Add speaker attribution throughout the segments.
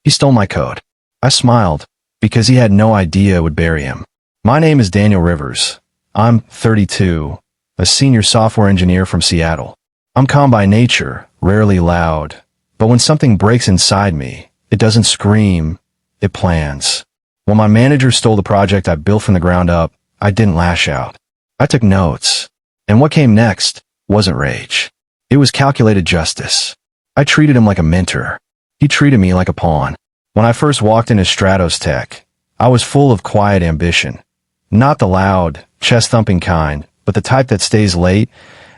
Speaker 1: He stole my code. I smiled, because he had no idea it would bury him. My name is Daniel Rivers. I'm 32, a senior software engineer from Seattle. I'm calm by nature, rarely loud, but when something breaks inside me, it doesn't scream, it plans. When my manager stole the project I built from the ground up, I didn't lash out. I took notes. And what came next wasn't rage. It was calculated justice. I treated him like a mentor. He treated me like a pawn. When I first walked into Stratos Tech, I was full of quiet ambition. Not the loud, chest-thumping kind, but the type that stays late,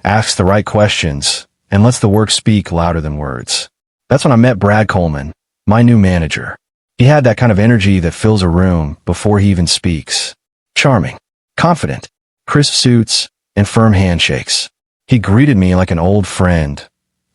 Speaker 1: asks the right questions, and lets the work speak louder than words. That's when I met Brad Coleman, my new manager. He had that kind of energy that fills a room before he even speaks. Charming, confident, crisp suits, and firm handshakes. He greeted me like an old friend,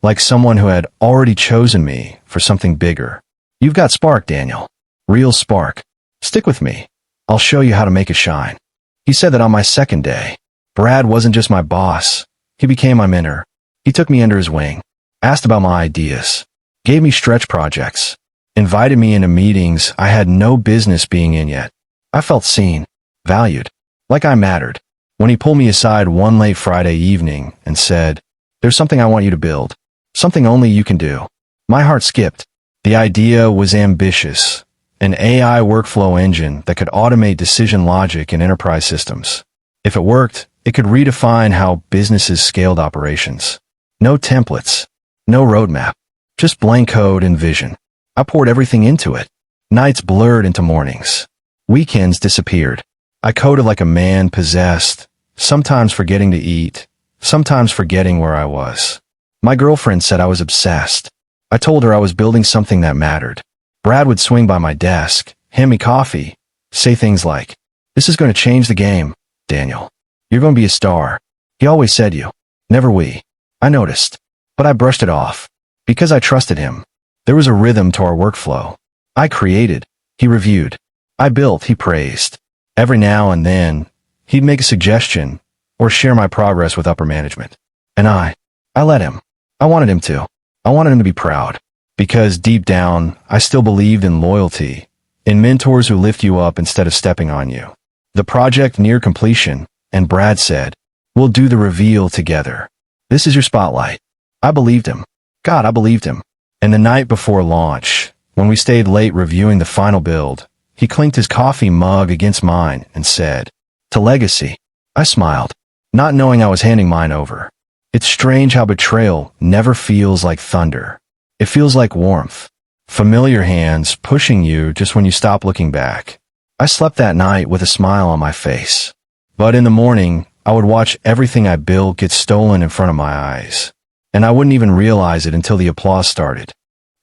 Speaker 1: like someone who had already chosen me for something bigger. You've got spark, Daniel. Real spark. Stick with me. I'll show you how to make it shine. He said that on my second day. Brad wasn't just my boss. He became my mentor. He took me under his wing, asked about my ideas, gave me stretch projects, invited me into meetings I had no business being in yet. I felt seen, valued, like I mattered. When he pulled me aside one late Friday evening and said, "There's something I want you to build, something only you can do," my heart skipped. The idea was ambitious, an AI workflow engine that could automate decision logic in enterprise systems. If it worked, it could redefine how businesses scaled operations. No templates, no roadmap, just blank code and vision. I poured everything into it. Nights blurred into mornings. Weekends disappeared. I coded like a man possessed, sometimes forgetting to eat, sometimes forgetting where I was. My girlfriend said I was obsessed. I told her I was building something that mattered. Brad would swing by my desk, hand me coffee, say things like, "This is going to change the game, Daniel. You're going to be a star." He always said you, never we. I noticed, but I brushed it off. Because I trusted him. There was a rhythm to our workflow. I created, he reviewed. I built, he praised. Every now and then, he'd make a suggestion or share my progress with upper management. And I let him. I wanted him to. I wanted him to be proud. Because deep down, I still believed in loyalty, in mentors who lift you up instead of stepping on you. The project neared completion, and Brad said, "We'll do the reveal together. This is your spotlight." I believed him. God, I believed him. And the night before launch, when we stayed late reviewing the final build, he clinked his coffee mug against mine and said, "To legacy." I smiled, not knowing I was handing mine over. It's strange how betrayal never feels like thunder. It feels like warmth. Familiar hands pushing you just when you stop looking back. I slept that night with a smile on my face. But in the morning, I would watch everything I built get stolen in front of my eyes. And I wouldn't even realize it until the applause started.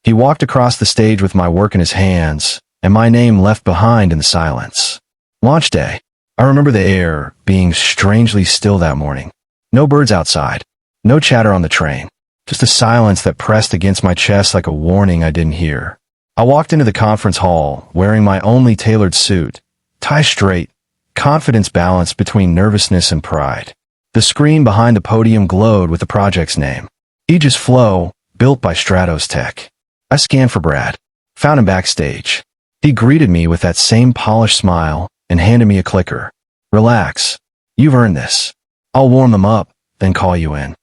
Speaker 1: He walked across the stage with my work in his hands, and my name left behind in the silence. Launch day. I remember the air being strangely still that morning. No birds outside. No chatter on the train. Just a silence that pressed against my chest like a warning I didn't hear. I walked into the conference hall, wearing my only tailored suit, tie straight, confidence balanced between nervousness and pride. The screen behind the podium glowed with the project's name. Aegis Flow, built by Stratos Tech. I scanned for Brad, found him backstage. He greeted me with that same polished smile and handed me a clicker. "Relax. You've earned this. I'll warm them up, then call you in."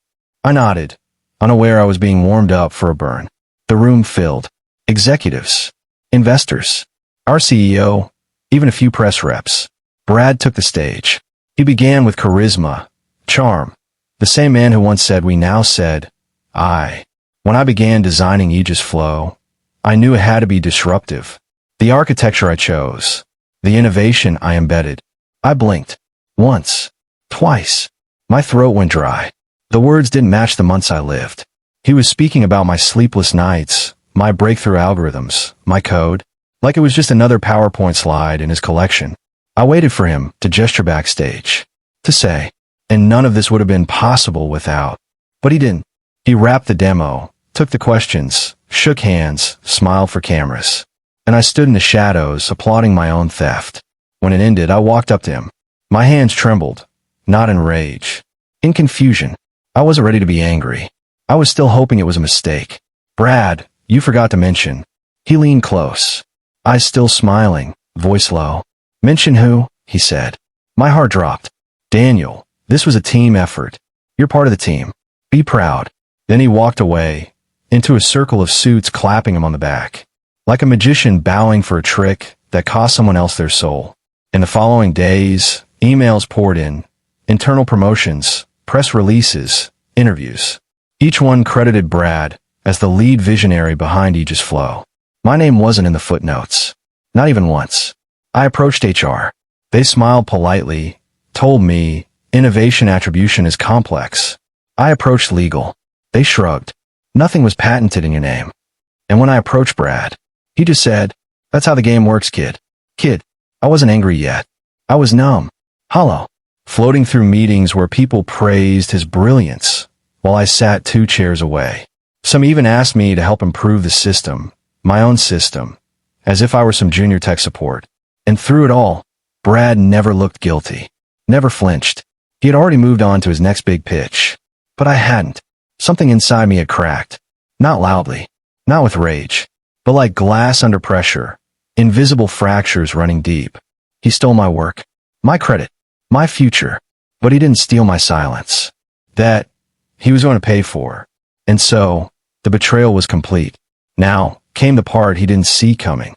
Speaker 1: I nodded, unaware I was being warmed up for a burn. The room filled. Executives, investors, our CEO, even a few press reps. Brad took the stage. He began with charisma, charm. The same man who once said we now said, I. When I began designing Aegis Flow, I knew it had to be disruptive. The architecture I chose, the innovation I embedded. I blinked. Once. Twice. My throat went dry. The words didn't match the months I lived. He was speaking about my sleepless nights, my breakthrough algorithms, my code, like it was just another PowerPoint slide in his collection. I waited for him to gesture backstage, to say, and none of this would have been possible without. But he didn't. He wrapped the demo, took the questions, shook hands, smiled for cameras. And I stood in the shadows, applauding my own theft. When it ended, I walked up to him. My hands trembled, not in rage, in confusion. I wasn't ready to be angry. I was still hoping it was a mistake. "Brad, you forgot to mention, He leaned close, eyes still smiling, voice low. Mention who? He said. My heart dropped. Daniel, this was a team effort. You're part of the team. Be proud. Then he walked away, into a circle of suits clapping him on the back. Like a magician bowing for a trick that cost someone else their soul. In the following days, emails poured in, internal promotions, press releases, interviews. Each one credited Brad as the lead visionary behind Aegis Flow. My name wasn't in the footnotes. Not even once. I approached HR. They smiled politely, told me innovation attribution is complex. I approached legal. They shrugged. Nothing was patented in your name. And when I approached Brad, he just said, that's how the game works, kid. Kid, I wasn't angry yet. I was numb, hollow, floating through meetings where people praised his brilliance while I sat 2 chairs away. Some even asked me to help improve the system, my own system, as if I were some junior tech support. And through it all, Brad never looked guilty, never flinched. He had already moved on to his next big pitch. But I hadn't. Something inside me had cracked. Not loudly, not with rage, but like glass under pressure, invisible fractures running deep. He stole my work, my credit, my future, but he didn't steal my silence. That he was going to pay for. And so, the betrayal was complete. Now came the part he didn't see coming.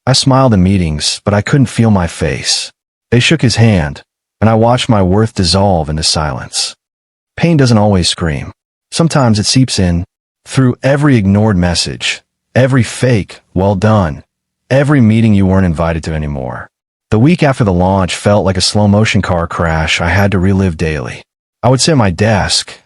Speaker 1: I smiled in meetings, but I couldn't feel my face. They shook his hand, and I watched my worth dissolve into silence. Pain doesn't always scream. Sometimes it seeps in, through every ignored message, every fake, well done, every meeting you weren't invited to anymore. The week after the launch felt like a slow-motion car crash I had to relive daily. I would sit at my desk,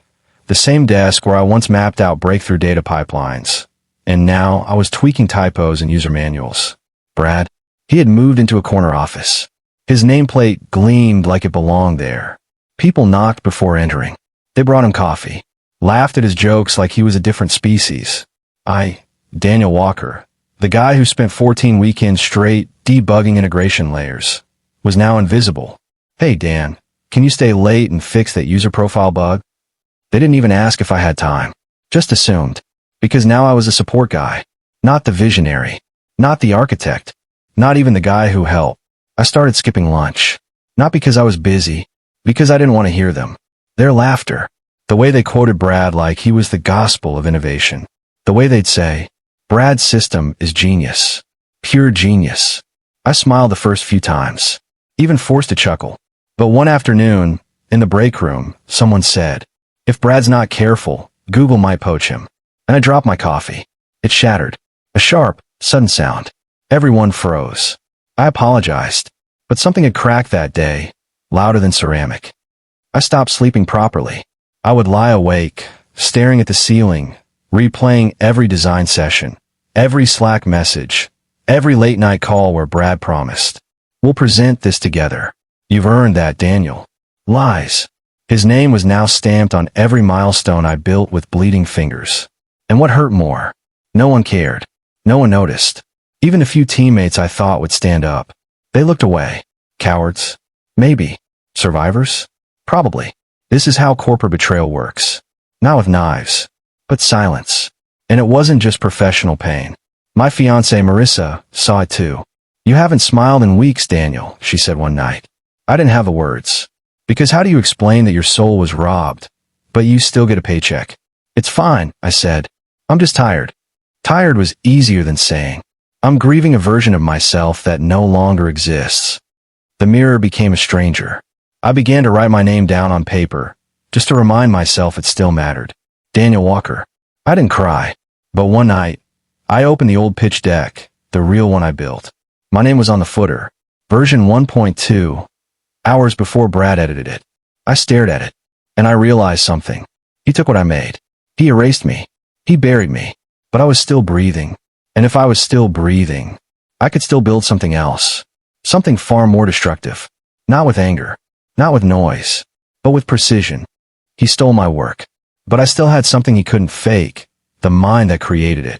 Speaker 1: the same desk where I once mapped out breakthrough data pipelines, and now I was tweaking typos in user manuals. Brad, he had moved into a corner office. His nameplate gleamed like it belonged there. People knocked before entering. They brought him coffee, laughed at his jokes like he was a different species. Daniel Walker, the guy who spent 14 weekends straight debugging integration layers, was now invisible. Hey Dan, can you stay late and fix that user profile bug? They didn't even ask if I had time. Just assumed. Because now I was a support guy. Not the visionary. Not the architect. Not even the guy who helped. I started skipping lunch. Not because I was busy. Because I didn't want to hear them. Their laughter. The way they quoted Brad like he was the gospel of innovation. The way they'd say, Brad's system is genius. Pure genius. I smiled the first few times. Even forced a chuckle. But one afternoon, in the break room, someone said, if Brad's not careful, Google might poach him. And I dropped my coffee. It shattered. A sharp, sudden sound. Everyone froze. I apologized. But something had cracked that day, louder than ceramic. I stopped sleeping properly. I would lie awake, staring at the ceiling, replaying every design session, every Slack message, every late-night call where Brad promised, we'll present this together. You've earned that, Daniel. Lies. His name was now stamped on every milestone I built with bleeding fingers. And what hurt more? No one cared. No one noticed. Even a few teammates I thought would stand up. They looked away. Cowards? Maybe. Survivors? Probably. This is how corporate betrayal works. Not with knives, but silence. And it wasn't just professional pain. My fiancée Marissa saw it too. You haven't smiled in weeks, Daniel, she said one night. I didn't have the words. Because how do you explain that your soul was robbed, but you still get a paycheck? It's fine, I said. I'm just tired. Tired was easier than saying. I'm grieving a version of myself that no longer exists. The mirror became a stranger. I began to write my name down on paper, just to remind myself it still mattered. Daniel Walker. I didn't cry, but one night, I opened the old pitch deck, the real one I built. My name was on the footer, version 1.2, hours before Brad edited it. I stared at it, and I realized something. He took what I made. He erased me. He buried me. But I was still breathing. And if I was still breathing, I could still build something else. Something far more destructive. Not with anger. Not with noise. But with precision. He stole my work. But I still had something he couldn't fake. The mind that created it.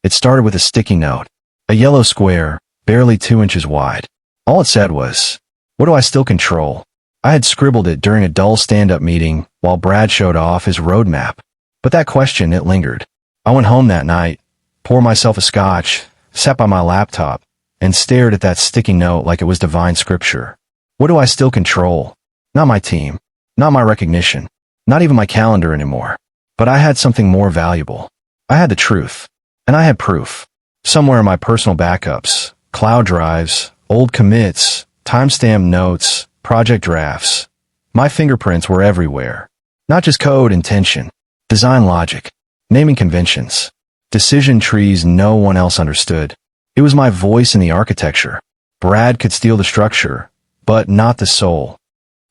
Speaker 1: It started with a sticky note. A yellow square, barely 2 inches wide. All it said was, what do I still control? I had scribbled it during a dull stand-up meeting while Brad showed off his roadmap. But that question, it lingered. I went home that night, poured myself a scotch, sat by my laptop, and stared at that sticky note like it was divine scripture. What do I still control? Not my team, not my recognition, not even my calendar anymore. But I had something more valuable. I had the truth, and I had proof. Somewhere in my personal backups, cloud drives, old commits, timestamp notes, project drafts. My fingerprints were everywhere. Not just code intention, design logic, naming conventions, decision trees no one else understood. It was my voice in the architecture. Brad could steal the structure, but not the soul.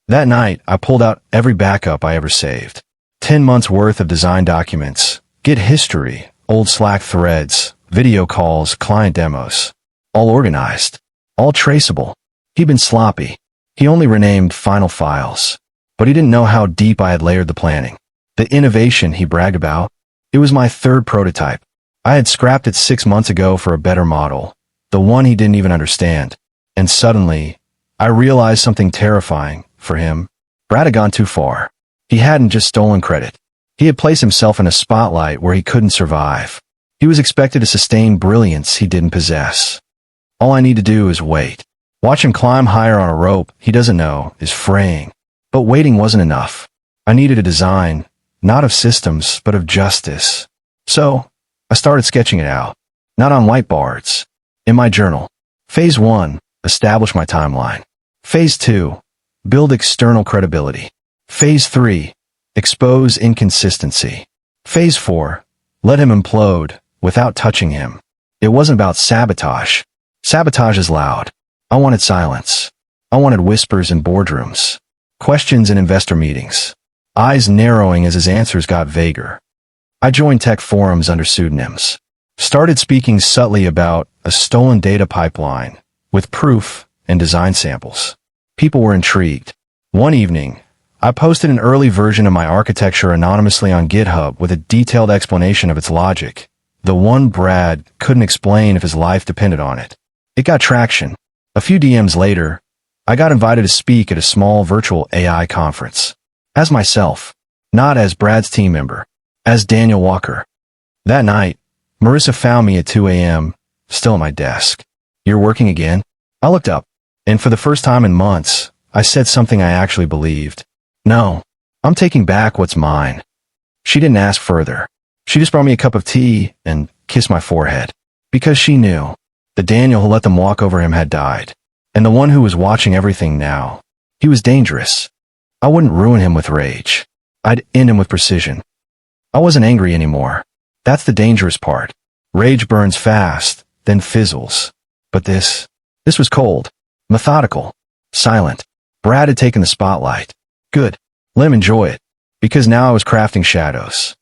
Speaker 1: That night, I pulled out every backup I ever saved. 10 months worth of design documents, Git history, old Slack threads, video calls, client demos. All organized, all traceable. He'd been sloppy. He only renamed final files. But he didn't know how deep I had layered the planning. The innovation he bragged about, it was my third prototype. I had scrapped it 6 months ago for a better model, the one he didn't even understand. And suddenly, I realized something terrifying for him. Brad had gone too far. He hadn't just stolen credit. He had placed himself in a spotlight where he couldn't survive. He was expected to sustain brilliance he didn't possess. All I need to do is wait. Watch him climb higher on a rope he doesn't know is fraying. But waiting wasn't enough. I needed a design, not of systems, but of justice. So, I started sketching it out. Not on whiteboards. In my journal. Phase 1, establish my timeline. Phase 2, build external credibility. Phase 3, expose inconsistency. Phase 4, let him implode without touching him. It wasn't about sabotage. Sabotage is loud. I wanted silence. I wanted whispers in boardrooms. Questions in investor meetings. Eyes narrowing as his answers got vaguer. I joined tech forums under pseudonyms. Started speaking subtly about a stolen data pipeline with proof and design samples. People were intrigued. One evening, I posted an early version of my architecture anonymously on GitHub with a detailed explanation of its logic, the one Brad couldn't explain if his life depended on it. It got traction. A few DMs later, I got invited to speak at a small virtual AI conference. As myself, not as Brad's team member, as Daniel Walker. That night, Marissa found me at 2 a.m., still at my desk. You're working again? I looked up, and for the first time in months, I said something I actually believed. No, I'm taking back what's mine. She didn't ask further. She just brought me a cup of tea and kissed my forehead. Because she knew the Daniel who let them walk over him had died. And the one who was watching everything now, he was dangerous. I wouldn't ruin him with rage. I'd end him with precision. I wasn't angry anymore. That's the dangerous part. Rage burns fast, then fizzles. But this was cold, methodical, silent. Brad had taken the spotlight. Good. Let him enjoy it. Because now I was crafting shadows.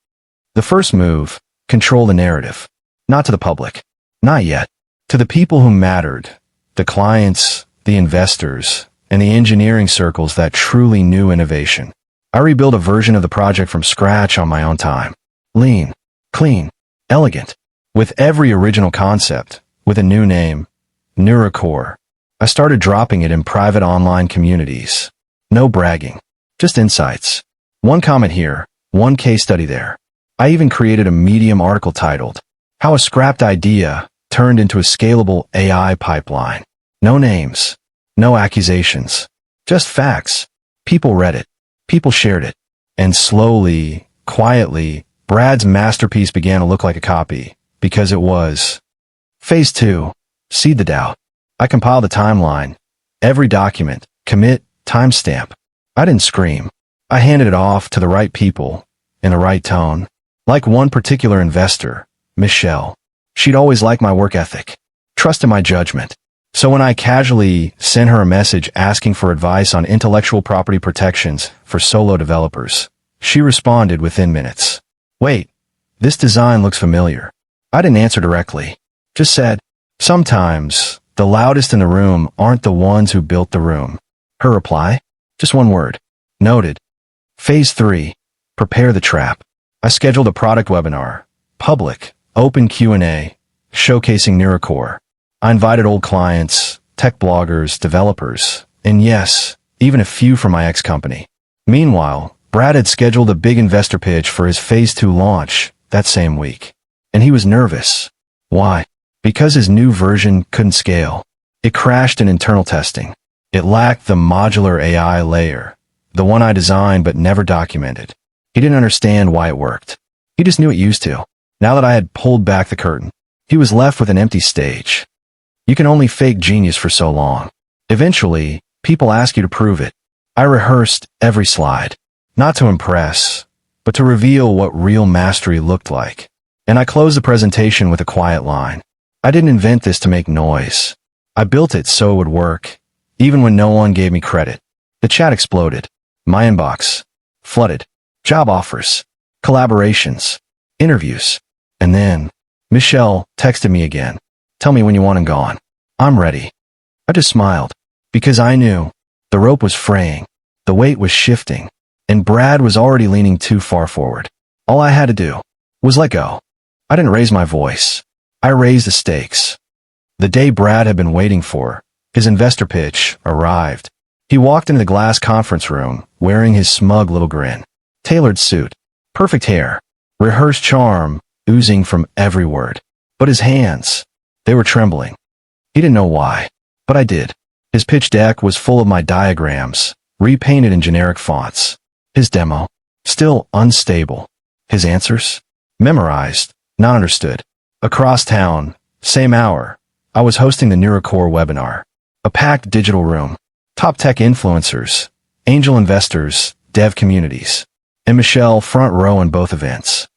Speaker 1: The first move, control the narrative. Not to the public. Not yet. To the people who mattered. The clients, the investors, and the engineering circles that truly knew innovation. I rebuilt a version of the project from scratch on my own time. Lean, clean, elegant. With every original concept, with a new name, NeuroCore. I started dropping it in private online communities. No bragging, just insights. One comment here, one case study there. I even created a Medium article titled, How a Scrapped Idea Turned into a Scalable AI Pipeline. No names, no accusations, just facts. People read it, people shared it, and slowly, quietly, Brad's masterpiece began to look like a copy, because it was. Phase 2, seed the doubt. I compiled a timeline, every document, commit, timestamp. I didn't scream. I handed it off to the right people, in the right tone. Like one particular investor, Michelle. She'd always liked my work ethic, trusted my judgment. So when I casually sent her a message asking for advice on intellectual property protections for solo developers, she responded within minutes. Wait, this design looks familiar. I didn't answer directly, just said, sometimes the loudest in the room aren't the ones who built the room. Her reply? Just one word. Noted. Phase 3, prepare the trap. I scheduled a product webinar, public, open Q&A, showcasing NeuroCore. I invited old clients, tech bloggers, developers, and yes, even a few from my ex-company. Meanwhile, Brad had scheduled a big investor pitch for his Phase 2 launch that same week. And he was nervous. Why? because his new version couldn't scale. It crashed in internal testing. It lacked the modular AI layer, the one I designed but never documented. He didn't understand why it worked. He just knew it used to. Now that I had pulled back the curtain, he was left with an empty stage. You can only fake genius for so long. Eventually, people ask you to prove it. I rehearsed every slide, not to impress, but to reveal what real mastery looked like. And I closed the presentation with a quiet line. I didn't invent this to make noise. I built it so it would work, even when no one gave me credit. The chat exploded. My inbox flooded. Job offers, collaborations, interviews. And then, Michelle texted me again. Tell me when you want him gone. I'm ready. I just smiled, because I knew the rope was fraying, the weight was shifting, and Brad was already leaning too far forward. All I had to do was let go. I didn't raise my voice. I raised the stakes. The day Brad had been waiting for, his investor pitch, arrived. He walked into the glass conference room, wearing his smug little grin. Tailored suit, perfect hair, rehearsed charm, oozing from every word. But his hands, they were trembling. He didn't know why, but I did. His pitch deck was full of my diagrams, repainted in generic fonts. His demo, still unstable. His answers, memorized, not understood. Across town, same hour, I was hosting the NeuroCore webinar. A packed digital room, top tech influencers, angel investors, dev communities, and Michelle front row in both events.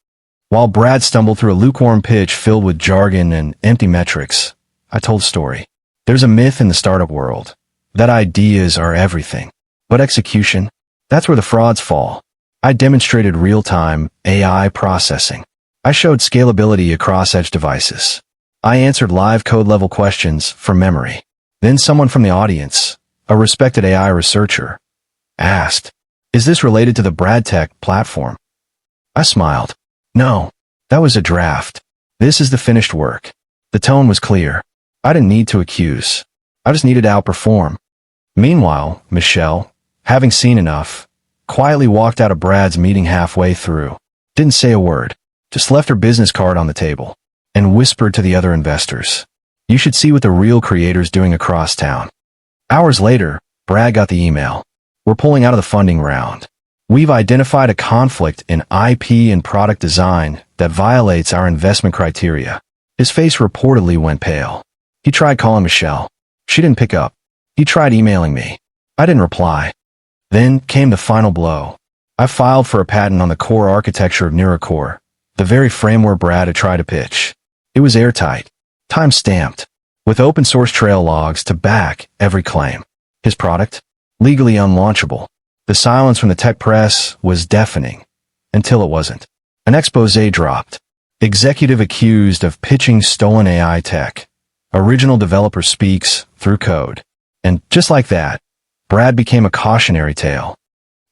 Speaker 1: While Brad stumbled through a lukewarm pitch filled with jargon and empty metrics, I told a story. There's a myth in the startup world that ideas are everything, but execution, that's where the frauds fall. I demonstrated real-time AI processing. I showed scalability across edge devices. I answered live code-level questions from memory. Then someone from the audience, a respected AI researcher, asked, "Is this related to the BradTech platform?" I smiled. No, that was a draft. This is the finished work. The tone was clear. I didn't need to accuse. I just needed to outperform. Meanwhile, Michelle, having seen enough, quietly walked out of Brad's meeting halfway through. Didn't say a word, just left her business card on the table, and whispered to the other investors, "You should see what the real creator's doing across town." Hours later, Brad got the email. "We're pulling out of the funding round. We've identified a conflict in IP and product design that violates our investment criteria." His face reportedly went pale. He tried calling Michelle. She didn't pick up. He tried emailing me. I didn't reply. Then came the final blow. I filed for a patent on the core architecture of NeuroCore, the very framework Brad had tried to pitch. It was airtight, time-stamped, with open-source trail logs to back every claim. His product? Legally unlaunchable. The silence from the tech press was deafening, until it wasn't. An exposé dropped. Executive accused of pitching stolen AI tech. Original developer speaks through code. And just like that, Brad became a cautionary tale.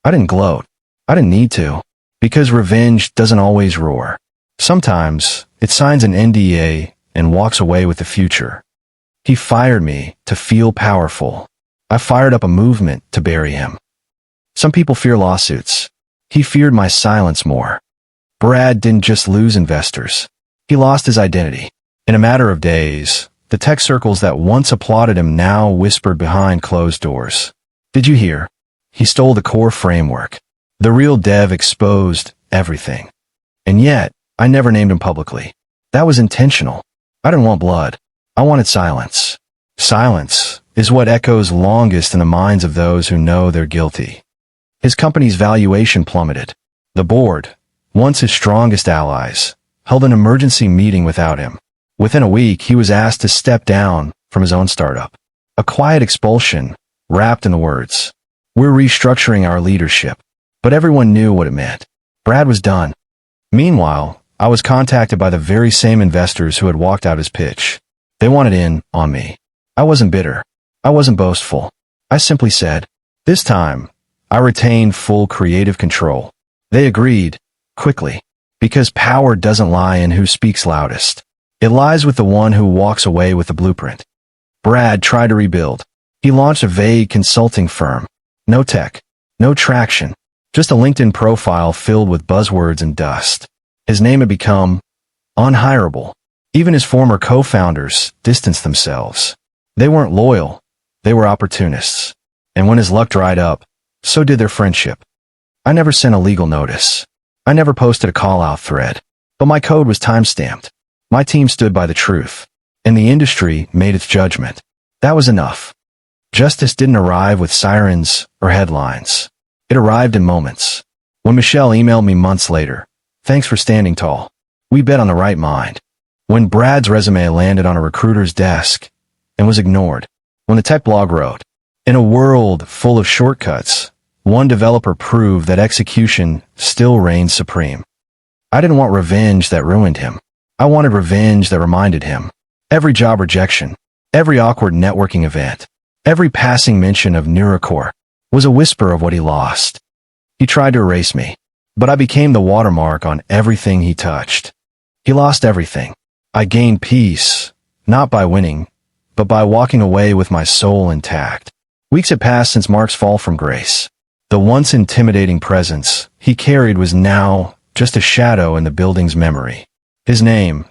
Speaker 1: I didn't gloat. I didn't need to, because revenge doesn't always roar. Sometimes it signs an NDA and walks away with the future. He fired me to feel powerful. I fired up a movement to bury him. Some people fear lawsuits. He feared my silence more. Brad didn't just lose investors. He lost his identity. In a matter of days, the tech circles that once applauded him now whispered behind closed doors. "Did you hear? He stole the core framework. The real dev exposed everything." And yet, I never named him publicly. That was intentional. I didn't want blood. I wanted silence. Silence is what echoes longest in the minds of those who know they're guilty. His company's valuation plummeted. The board, once his strongest allies, held an emergency meeting without him. Within a week, he was asked to step down from his own startup. A quiet expulsion, wrapped in the words, "We're restructuring our leadership." But everyone knew what it meant. Brad was done. Meanwhile, I was contacted by the very same investors who had walked out his pitch. They wanted in on me. I wasn't bitter. I wasn't boastful. I simply said, this time, I retained full creative control. They agreed, quickly, because power doesn't lie in who speaks loudest. It lies with the one who walks away with the blueprint. Brad tried to rebuild. He launched a vague consulting firm. No tech, no traction, just a LinkedIn profile filled with buzzwords and dust. His name had become unhireable. Even his former co-founders distanced themselves. They weren't loyal. They were opportunists. And when his luck dried up, so did their friendship. I never sent a legal notice. I never posted a call-out thread. But my code was time-stamped. My team stood by the truth. And the industry made its judgment. That was enough. Justice didn't arrive with sirens or headlines. It arrived in moments. When Michelle emailed me months later, "Thanks for standing tall. We bet on the right mind." When Brad's resume landed on a recruiter's desk and was ignored. When the tech blog wrote, "In a world full of shortcuts, one developer proved that execution still reigns supreme." I didn't want revenge that ruined him. I wanted revenge that reminded him. Every job rejection, every awkward networking event, every passing mention of Neurocore was a whisper of what he lost. He tried to erase me, but I became the watermark on everything he touched. He lost everything. I gained peace, not by winning, but by walking away with my soul intact. Weeks had passed since Mark's fall from grace. The once intimidating presence he carried was now just a shadow in the building's memory. His name,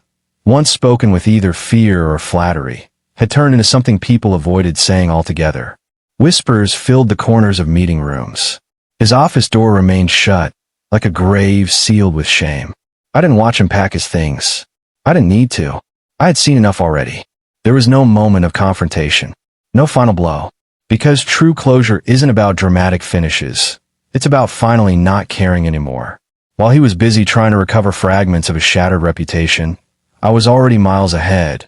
Speaker 1: once spoken with either fear or flattery, had turned into something people avoided saying altogether. Whispers filled the corners of meeting rooms. His office door remained shut, like a grave sealed with shame. I didn't watch him pack his things. I didn't need to. I had seen enough already. There was no moment of confrontation. No final blow. Because true closure isn't about dramatic finishes. It's about finally not caring anymore. While he was busy trying to recover fragments of his shattered reputation, I was already miles ahead,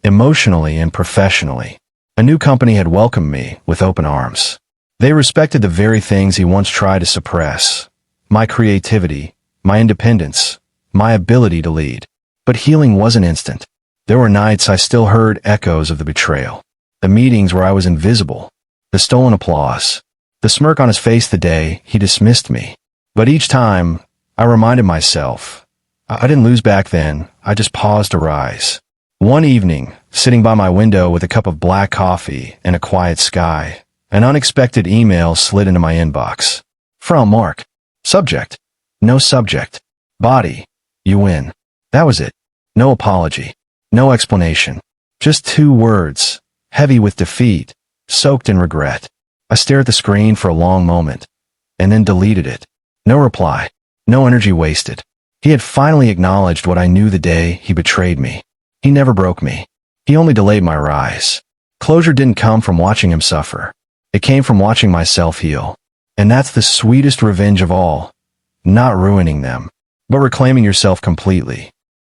Speaker 1: emotionally and professionally. A new company had welcomed me with open arms. They respected the very things he once tried to suppress. My creativity, my independence, my ability to lead. But healing wasn't instant. There were nights I still heard echoes of the betrayal. The meetings where I was invisible. The stolen applause. The smirk on his face the day he dismissed me. But each time, I reminded myself, I didn't lose back then, I just paused to rise. One evening, sitting by my window with a cup of black coffee and a quiet sky, an unexpected email slid into my inbox. From Mark. Subject. No subject. Body. You win. That was it. No apology. No explanation. Just 2 words, heavy with defeat, soaked in regret. I stared at the screen for a long moment, and then deleted it. No reply. No energy wasted. He had finally acknowledged what I knew the day he betrayed me. He never broke me. He only delayed my rise. Closure didn't come from watching him suffer. It came from watching myself heal. And that's the sweetest revenge of all. Not ruining them, but reclaiming yourself completely.